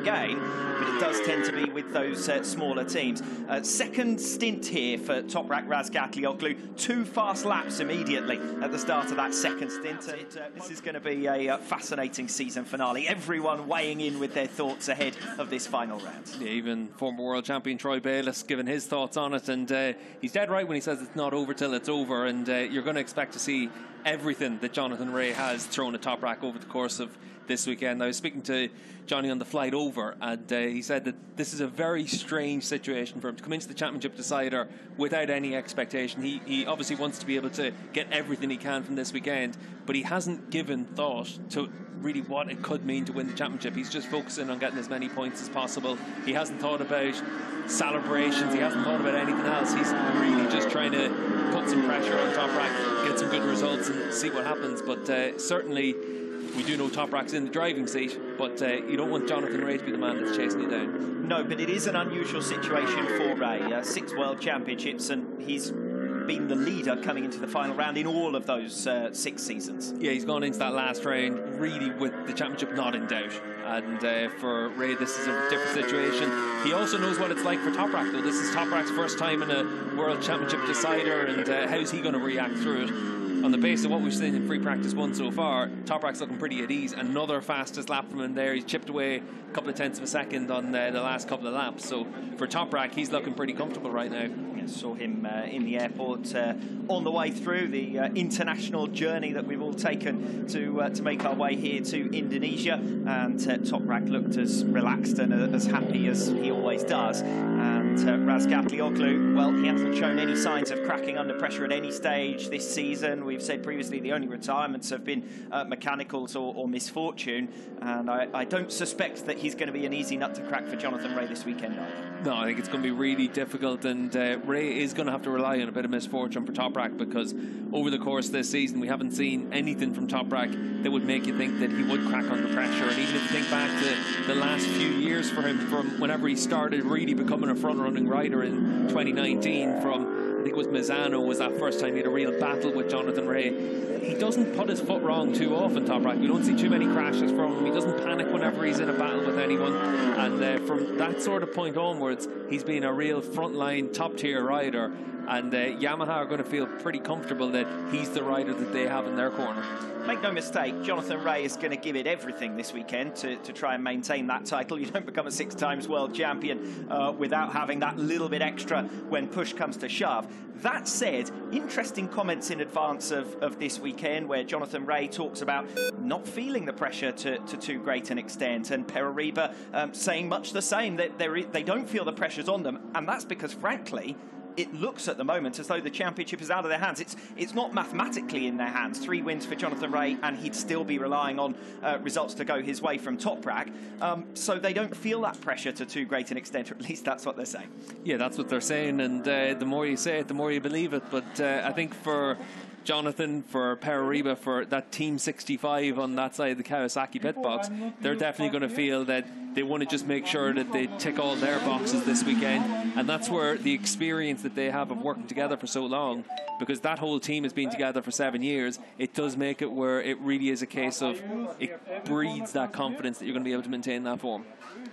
again, but it does tend to be with those smaller teams. Second stint here for Toprak Razgatlioglu. 2 fast laps immediately at the start of that second stint. And this is going to be a fascinating season finale. Everyone weighing in with their thoughts ahead of this final round. Yeah, even former world champion Troy Bayliss giving his thoughts on it, and he's dead right when he says it's not over till it's over, and you're going to expect to see everything that Jonathan Rea has thrown at Toprak over the course of this weekend. I was speaking to Johnny on the flight over, and he said that this is a very strange situation for him to come into the championship decider without any expectation. He obviously wants to be able to get everything he can from this weekend, but he hasn't given thought to really what it could mean to win the championship. He's just focusing on getting as many points as possible. He hasn't thought about celebrations. He hasn't thought about anything else. He's really just trying to put some pressure on Toprak, get some good results and see what happens. But certainly we do know Toprak's in the driving seat, but you don't want Jonathan Rea to be the man that's chasing you down. No, but it is an unusual situation for Rea. 6 world championships, and he's been the leader coming into the final round in all of those 6 seasons. Yeah, he's gone into that last round really with the championship not in doubt. And for Rea, this is a different situation. He also knows what it's like for Toprak, though. This is Toprak's first time in a world championship decider, and how's he going to react through it? On the basis of what we've seen in free practice 1 so far, Toprak's looking pretty at ease. Another fastest lap from him there. He's chipped away a couple of tenths of a second on the last couple of laps. So for Toprak, he's looking pretty comfortable right now. Yeah, saw him in the airport on the way through the international journey that we've all taken to make our way here to Indonesia. And Toprak looked as relaxed and as happy as he always does. And Razgatlioglu, well, he hasn't shown any signs of cracking under pressure at any stage this season. We've said previously the only retirements have been mechanicals or misfortune, and I don't suspect that he's going to be an easy nut to crack for Jonathan Rea this weekend either. No, I think it's going to be really difficult, and Rea is going to have to rely on a bit of misfortune for Toprak, because over the course of this season we haven't seen anything from Toprak that would make you think that he would crack under pressure. And even if you think back to the last few years for him, from whenever he started really becoming a front-running rider in 2019, from I think it was Misano was that first time he had a real battle with Jonathan Rea. He doesn't put his foot wrong too often, Toprak. We don't see too many crashes from him. He doesn't panic whenever he's in a battle with anyone. And from that sort of point onwards, he's been a real frontline, top-tier rider. And Yamaha are going to feel pretty comfortable that he's the rider that they have in their corner. Make no mistake, Jonathan Rea is going to give it everything this weekend to try and maintain that title. You don't become a 6 times world champion without having that little bit extra when push comes to shove. That said, interesting comments in advance of this weekend where Jonathan Rea talks about not feeling the pressure to too great an extent, and Terimakasih saying much the same, that they don't feel the pressures on them, and that's because, frankly, it looks at the moment as though the championship is out of their hands. It's not mathematically in their hands. 3 wins for Jonathan Rea, and he'd still be relying on results to go his way from Toprak. So they don't feel that pressure to too great an extent, or at least that's what they're saying. Yeah, that's what they're saying, and the more you say it, the more you believe it. But I think for Jonathan, for Terimakasih, for that Team 65 on that side of the Kawasaki pit box, they're definitely going to feel that they want to just make sure that they tick all their boxes this weekend. And that's where the experience that they have of working together for so long, because that whole team has been together for 7 years, it does make it where it really is a case of it breeds that confidence that you're going to be able to maintain that form.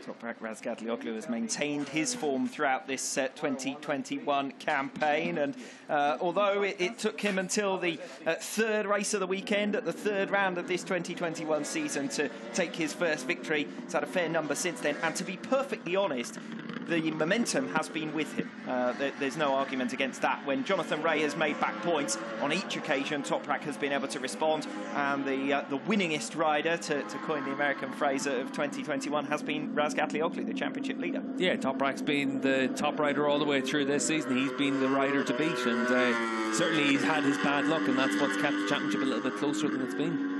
Toprak Razgatlioglu has maintained his form throughout this 2021 campaign, and although it took him until the 3rd race of the weekend at the 3rd round of this 2021 season to take his first victory, he's had a fair number since then, and to be perfectly honest, the momentum has been with him. There's no argument against that. When Jonathan Rea has made back points on each occasion, Toprak has been able to respond, and the winningest rider, to coin the American phrase, of 2021 has been Razgatlioglu, the championship leader. Yeah, Toprak's been the top rider all the way through this season. He's been the rider to beat, and certainly he's had his bad luck, and that's what's kept the championship a little bit closer than it's been.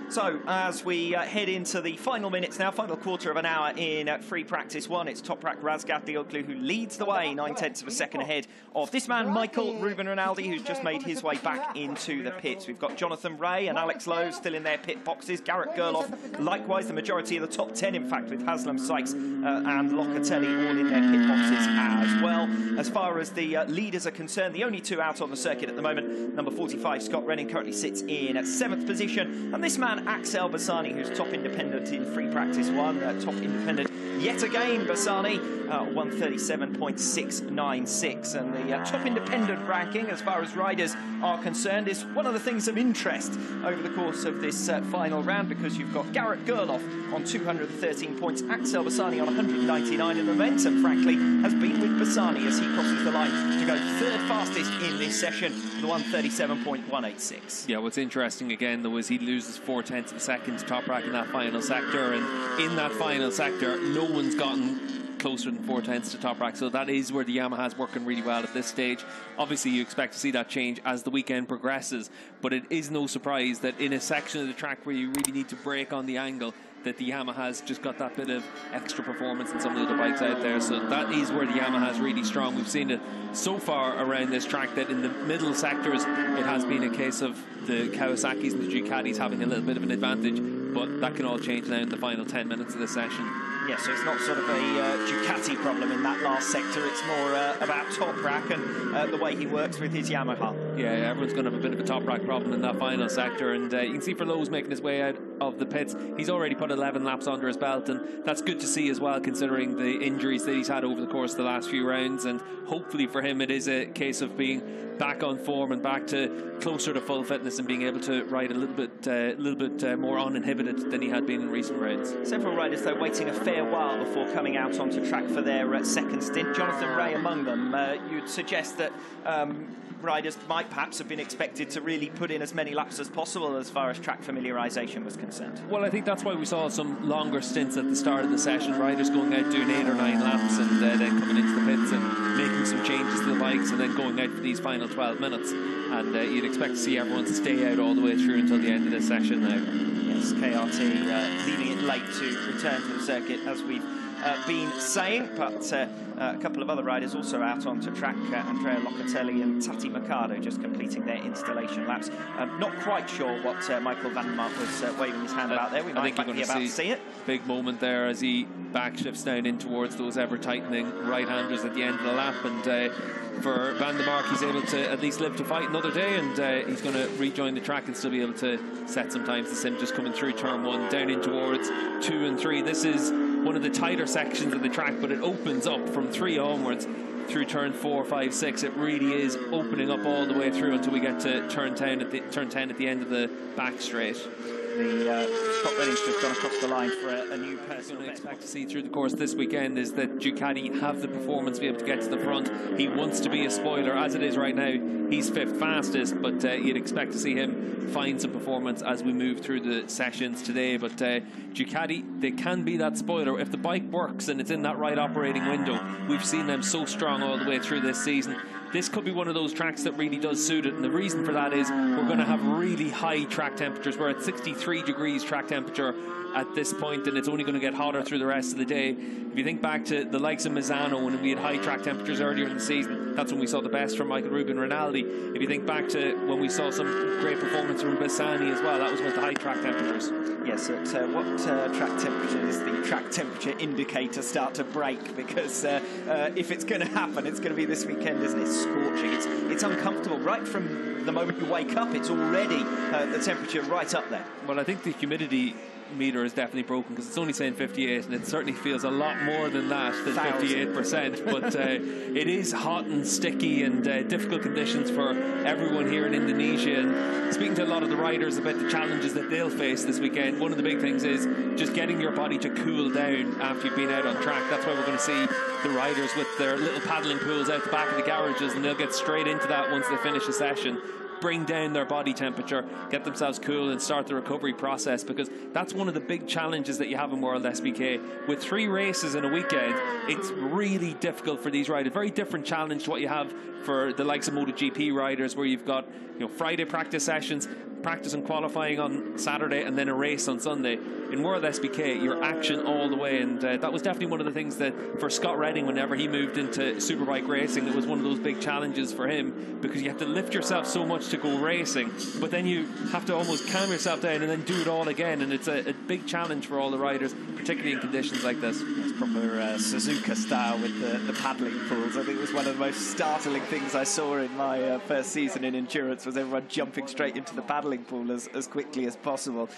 So, as we head into the final minutes now, final quarter of an hour in free practice 1, it's Toprak Razgatlioglu who leads the way 9/10 of a second ahead of this man, Michael Ruben Rinaldi, who's just made his way back into the pits. We've got Jonathan Rea and Alex Lowe still in their pit boxes. Garrett Gerloff, likewise, the majority of the top 10, in fact, with Haslam Sykes and Locatelli all in their pit boxes as well. As far as the leaders are concerned, the only 2 out on the circuit at the moment, number 45, Scott Renning, currently sits in at 7th position. And this man, and Axel Bassani, who's top independent in free practice 1, top independent yet again, Bassani, 137.696. And the top independent ranking, as far as riders are concerned, is one of the things of interest over the course of this final round, because you've got Garrett Gerloff on 213 points, Axel Bassani on 199, and the momentum, frankly, has been with Bassani as he crosses the line to go third fastest in this session, the 137.186. Yeah, what's interesting again, though, is he loses 0.4 of a second to Toprak in that final sector, and in that final sector, no one's gotten closer than 0.4 to Toprak, so that is where the Yamaha's working really well at this stage. Obviously, you expect to see that change as the weekend progresses, but it is no surprise that in a section of the track where you really need to brake on the angle, that the Yamaha's just got that bit of extra performance than some of the other bikes out there. So that is where the Yamaha's really strong. We've seen it so far around this track that in the middle sectors it has been a case of the Kawasaki's and the Ducatis having a little bit of an advantage, but that can all change now in the final 10 minutes of the session. Yeah, so it's not sort of a Ducati problem in that last sector. It's more about Toprak and the way he works with his Yamaha. Yeah, everyone's going to have a bit of a Toprak problem in that final sector, and you can see for Lowe's making his way out of the pits. He's already put 11 laps under his belt, and that's good to see as well, considering the injuries that he's had over the course of the last few rounds. And hopefully for him it is a case of being back on form and back to closer to full fitness and being able to ride a little bit more uninhibited than he had been in recent rounds. Several riders, though, waiting a fair while before coming out onto track for their second stint. Jonathan Rea among them. You'd suggest that riders might perhaps have been expected to really put in as many laps as possible as far as track familiarisation was concerned. Well, I think that's why we saw some longer stints at the start of the session, riders going out doing 8 or 9 laps and then coming into the pits and making some changes to the bikes and then going out for these final 12 minutes. And you'd expect to see everyone stay out all the way through until the end of this session now. Yes, KRT leaving it late to return to the circuit, as we've been saying, but a couple of other riders also out onto track. Andrea Locatelli and Tati Mercado just completing their installation laps. Not quite sure what Michael van der Mark was waving his hand about there. We might be about to see it. Big moment there as he backshifts down in towards those ever-tightening right-handers at the end of the lap, and for Van der Mark, he's able to at least live to fight another day, and he's going to rejoin the track and still be able to set some times. The sim just coming through turn 1 down in towards 2 and 3. This is one of the tighter sections of the track, but it opens up from 3 onwards through turn 4, 5, 6. It really is opening up all the way through until we get to turn 10 at the end of the back straight. The Scott Redding's just gone across the line for a new personal best. Expect to see through the course this weekend is that Ducati have the performance to be able to get to the front. He wants to be a spoiler. As it is right now, he's 5th fastest, but you'd expect to see him find some performance as we move through the sessions today. But Ducati, they can be that spoiler if the bike works and it's in that right operating window. We've seen them so strong all the way through this season. This could be one of those tracks that really does suit it, and the reason for that is we're going to have really high track temperatures. We're at 63 degrees track temperature at this point, and it's only going to get hotter through the rest of the day. If you think back to the likes of Misano, when we had high track temperatures earlier in the season, that's when we saw the best from Michael Rubin Rinaldi. If you think back to when we saw some great performance from Bassani as well, that was with the high track temperatures. Yes, at what track temperature does the track temperature indicator start to break? Because if it's going to happen, it's going to be this weekend, isn't it? It's scorching. It's uncomfortable. Right from the moment you wake up, it's already the temperature right up there. Well, I think the humidity meter is definitely broken, because it's only saying 58, and it certainly feels a lot more than that, than 58%. But it is hot and sticky and difficult conditions for everyone here in Indonesia. And speaking to a lot of the riders about the challenges that they'll face this weekend, one of the big things is just getting your body to cool down after you've been out on track. That's why we're going to see the riders with their little paddling pools out the back of the garages, and they'll get straight into that once they finish a session. Bring down their body temperature, get themselves cool, and start the recovery process, because that's one of the big challenges that you have in World SBK. With 3 races in a weekend, it's really difficult for these riders. Very different challenge to what you have for the likes of MotoGP riders, where you've got Friday practice sessions, practice and qualifying on Saturday, and then a race on Sunday. In World SBK, you're action all the way, and that was definitely one of the things that for Scott Redding, whenever he moved into superbike racing, it was one of those big challenges for him, because you have to lift yourself so much to go racing, but then you have to almost calm yourself down and then do it all again, and it's a big challenge for all the riders, particularly in conditions like this. It's proper Suzuka style with the paddling pools. I think it was one of the most startling things I saw in my first season in endurance, was everyone jumping straight into the paddling swimming pool as quickly as possible.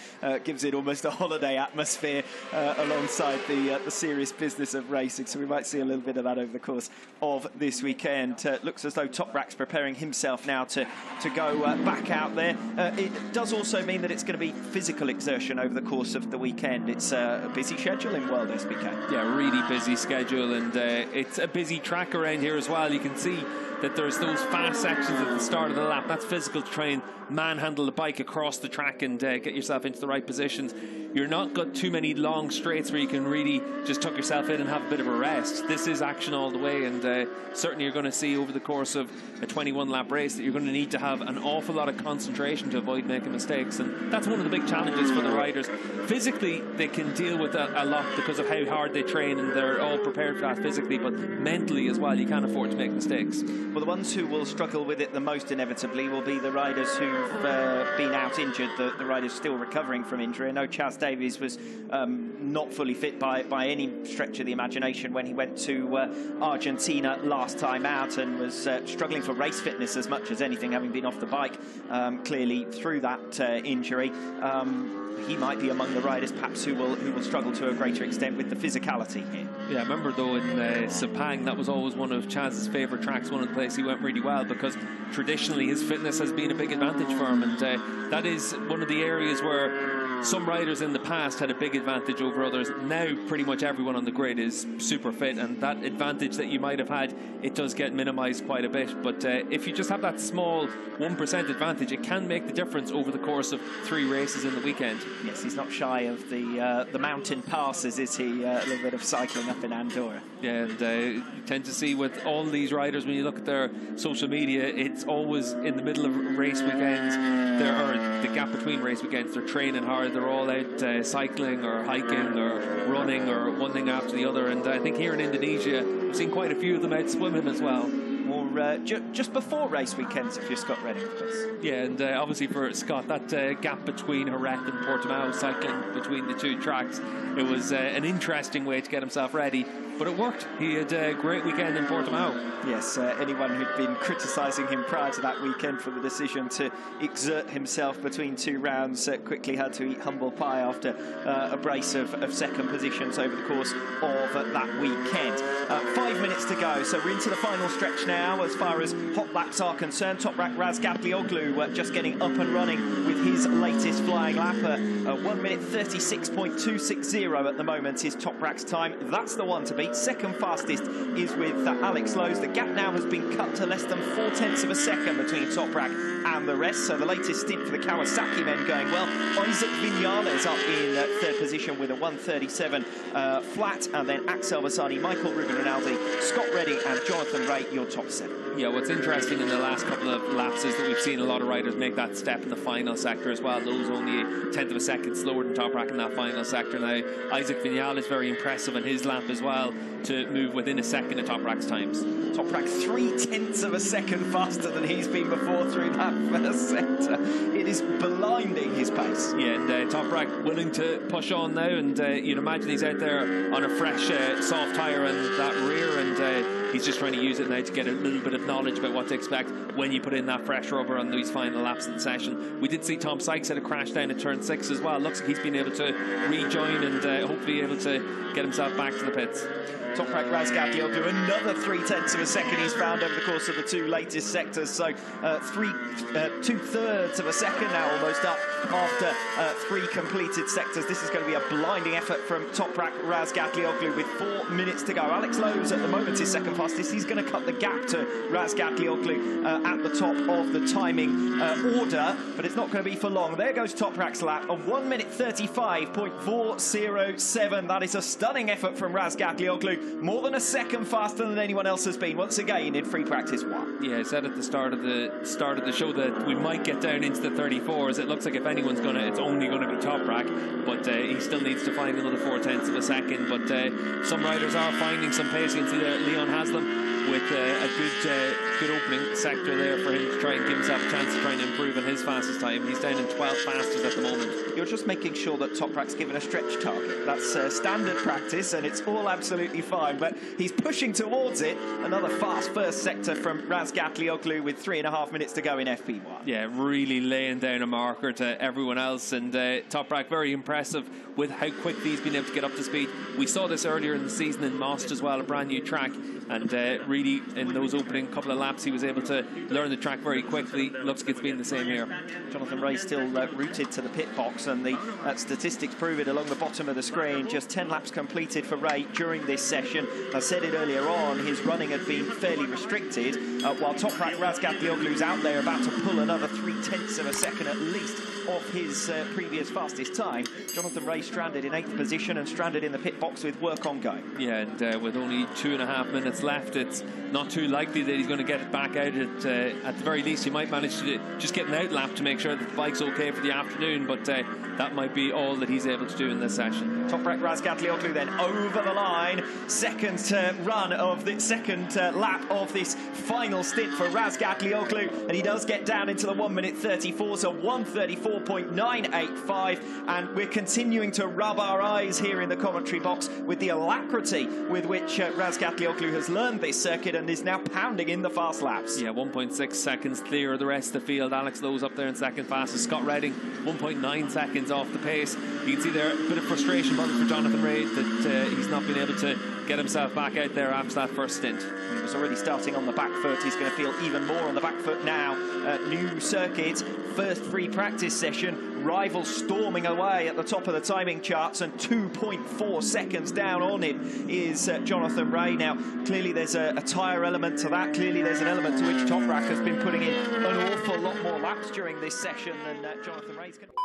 Gives it almost a holiday atmosphere alongside the serious business of racing. So we might see a little bit of that over the course of this weekend. Looks as though Toprak's preparing himself now to go back out there. It does also mean that it's going to be physical exertion over the course of the weekend. It's a busy schedule in World SBK. Yeah, really busy schedule, and it's a busy track around here as well. You can see that there's those fast sections at the start of the lap. That's physical to try and manhandle the bike across the track and get yourself into the right positions. You're not got too many long straights where you can really just tuck yourself in and have a bit of a rest. This is action all the way, and certainly you're going to see over the course of a 21-lap race that you're going to need to have an awful lot of concentration to avoid making mistakes, and that's one of the big challenges for the riders. Physically, they can deal with a lot because of how hard they train, and they're all prepared for that physically, but mentally as well, you can't afford to make mistakes. Well, the ones who will struggle with it the most inevitably will be the riders who've been out injured, the riders still recovering from injury. I know Chaz Davies was not fully fit by any stretch of the imagination when he went to Argentina last time out, and was struggling for race fitness as much as anything, having been off the bike clearly through that injury. He might be among the riders perhaps who will struggle to a greater extent with the physicality here. Yeah, I remember though in Sepang, that was always one of Chaz's favourite tracks, one of the places he went really well, because traditionally his fitness has been a big advantage for him, and that is one of the areas where some riders in the past had a big advantage over others. Now pretty much everyone on the grid is super fit, and that advantage that you might have had, it does get minimised quite a bit. But if you just have that small 1% advantage, it can make the difference over the course of 3 races in the weekend. Yes, he's not shy of the mountain passes, is he? A little bit of cycling up in Andorra. Yeah, and you tend to see with all these riders, when you look at their social media, it's always in the middle of race weekends, or the gap between race weekends, they're training hard, they're all out cycling or hiking or running or one thing after the other. And I think here in Indonesia, we've seen quite a few of them out swimming as well. Or just before race weekends, if you're Scott Redding, of course. Yeah, and obviously for Scott, that gap between Jerez and Portimao, cycling between the 2 tracks, it was an interesting way to get himself ready, but it worked. He had a great weekend in Portimao. Yes, anyone who'd been criticising him prior to that weekend for the decision to exert himself between 2 rounds quickly had to eat humble pie after a brace of second positions over the course of that weekend. 5 minutes to go, so we're into the final stretch now as far as hot laps are concerned. Toprak Razgatlioglu just getting up and running with his latest flying lap. 1 minute 36.260 at the moment is Toprak's time. That's the one to beat. Second fastest is with Alex Lowe's. The gap now has been cut to less than 0.4 of a second between Toprak and the rest. So the latest stint for the Kawasaki men going well. Isaac Viñales up in 3rd position with a 1:37 flat, and then Axel Bassani, Michael Ruben Rinaldi, Scott Redding and Jonathan Ray, your top 7. Yeah, what's interesting in the last couple of laps is that we've seen a lot of riders make that step in the final sector as well. Those only a 1/10 of a second slower than Toprak in that final sector. Now, Isaac Viñales very impressive in his lap as well to move within a second of Toprak's times. Toprak 0.3 of a second faster than he's been before through that first sector. It is blinding his pace. Yeah, and Toprak willing to push on now, and you'd imagine he's out there on a fresh soft tyre and that rear, and he's just trying to use it now to get a little bit of knowledge about what to expect when you put in that fresh rubber on these final laps of the session. We did see Tom Sykes had a crash down at turn 6 as well. Looks like he's been able to rejoin and hopefully able to get himself back to the pits. Toprak Razgatlioglu, another 0.3 of a second he's found over the course of the 2 latest sectors. So 2/3 of a second now almost up after 3 completed sectors. This is going to be a blinding effort from Toprak Razgatlioglu with 4 minutes to go. Alex Lowe's at the moment is second fastest. He's going to cut the gap to Razgatlioglu at the top of the timing order, but it's not going to be for long. There goes Toprak's lap, a 1 minute 35.407. That is a stunning effort from Razgatlioglu. More than a second faster than anyone else has been, once again in free practice 1. Yeah, I said at the start of the show that we might get down into the 34s. It looks like if anyone's it's only going to be Toprak, but he still needs to find another 0.4 of a second. But some riders are finding some pace. You can see that Leon Haslam with a good opening sector there for him to try and give himself a chance to try and improve on his fastest time. He's down in 12 fastest at the moment. You're just making sure that Toprak's given a stretch target. That's standard practice, and it's all absolutely fine, but he's pushing towards it. Another fast first sector from Razgatlioglu with 3.5 minutes to go in FP1. Yeah, really laying down a marker to everyone else, and Toprak very impressive with how quickly he's been able to get up to speed. We saw this earlier in the season in Most as well, a brand new track, and really in those opening couple of laps he was able to learn the track very quickly. Looks like it's been the same here. Jonathan Ray still rooted to the pit box, and the statistics prove it along the bottom of the screen. Just 10 laps completed for Ray during this session. I said it earlier on, his running had been fairly restricted, while Toprak Razgatlioglu's out there about to pull another 0.3 of a second at least off his previous fastest time. Jonathan Ray stranded in 8th position and stranded in the pit box with work ongoing. Yeah, and with only 2.5 minutes left, it's not too likely that he's going to get it back out. At the very least, he might manage to just get an out lap to make sure that the bike's okay for the afternoon, but that might be all that he's able to do in this session. Toprak Razgatlioglu then over the line. Second run of the second lap of this final stint for Razgatlioglu, and he does get down into the 1:34, so 1:34.985, and we're continuing to rub our eyes here in the commentary box with the alacrity with which Razgatlioglu has learned this circuit and is now pounding in the fast laps. Yeah, 1.6 seconds clear of the rest of the field. Alex Lowe's up there in second fastest. Scott Redding 1.9 seconds off the pace. You can see there a bit of frustration probably for Jonathan Ray that he's not been able to get himself back out there after that first stint. He was already starting on the back foot. He's going to feel even more on the back foot now. New circuit, first free practice session. Rival storming away at the top of the timing charts, and 2.4 seconds down on him is Jonathan Ray. Now, clearly there's a tyre element to that. Clearly there's an element to which Toprak has been putting in an awful lot more laps during this session than Jonathan Ray's going to...